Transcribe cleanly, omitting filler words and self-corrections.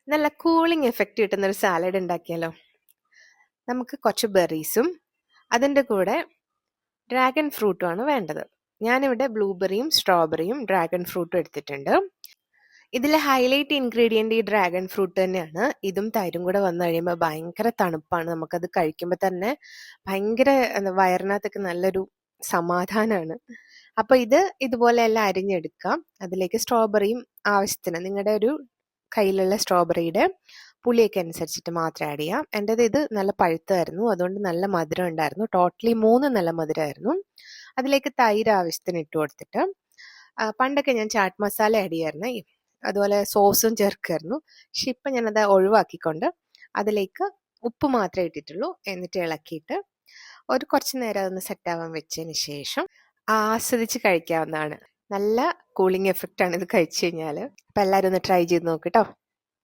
നല്ല cooling effect കിട്ടുന്ന ഒരു സാലഡ് ഉണ്ടാക്കിയാലോ? നമുക്ക് കുറച്ച് ബെറീസും അതിൻ്റെ കൂടെ ഡ്രാഗൺ ഫ്രൂട്ടുമാണ് വേണ്ടത്. ഞാനിവിടെ ബ്ലൂബെറിയും സ്ട്രോബെറിയും ഡ്രാഗൺ ഫ്രൂട്ടും എടുത്തിട്ടുണ്ട്. ഇതിലെ ഹൈലൈറ്റ് ഇൻഗ്രീഡിയന്റ് ഈ ഡ്രാഗൺ ഫ്രൂട്ട് തന്നെയാണ്. ഇതും തൈരും കൂടെ വന്നു കഴിയുമ്പോൾ ഭയങ്കര തണുപ്പാണ്. നമുക്കത് കഴിക്കുമ്പോൾ തന്നെ ഭയങ്കര വയറിനകത്തൊക്കെ നല്ലൊരു സമാധാനമാണ്. അപ്പൊ ഇതുപോലെ എല്ലാം അരിഞ്ഞെടുക്കാം. അതിലേക്ക് സ്ട്രോബെറിയും ആവശ്യത്തിന് നിങ്ങളുടെ ഒരു കയ്യിലുള്ള സ്ട്രോബെറിയുടെ പുളിയൊക്കെ അനുസരിച്ചിട്ട് മാത്രം ആഡ് ചെയ്യാം. എൻ്റെത് ഇത് നല്ല പഴുത്തായിരുന്നു, അതുകൊണ്ട് നല്ല മധുരം ഉണ്ടായിരുന്നു. ടോട്ടലി 3 നല്ല മധുരമായിരുന്നു. അതിലേക്ക് തൈര് ആവശ്യത്തിന് ഇട്ട് കൊടുത്തിട്ട് പണ്ടൊക്കെ ഞാൻ ചാട്ട് മസാല ആഡ് ചെയ്യായിരുന്നു, അതുപോലെ സോസും ചേർക്കായിരുന്നു. പക്ഷെ ഇപ്പം ഞാനത് ഒഴിവാക്കിക്കൊണ്ട് അതിലേക്ക് ഉപ്പ് മാത്രമേ ഇട്ടിട്ടുള്ളൂ. എന്നിട്ട് ഇളക്കിയിട്ട് കുറച്ച് നേരം അതൊന്ന് സെറ്റാവാൻ വെച്ചതിന് ശേഷം ആസ്വദിച്ച് കഴിക്കാവുന്നതാണ്. നല്ല കൂളിംഗ് എഫക്റ്റ് ആണ് ഇത് കഴിച്ചു കഴിഞ്ഞാൽ. അപ്പം എല്ലാവരും ഒന്ന് ട്രൈ ചെയ്ത് നോക്ക് കേട്ടോ.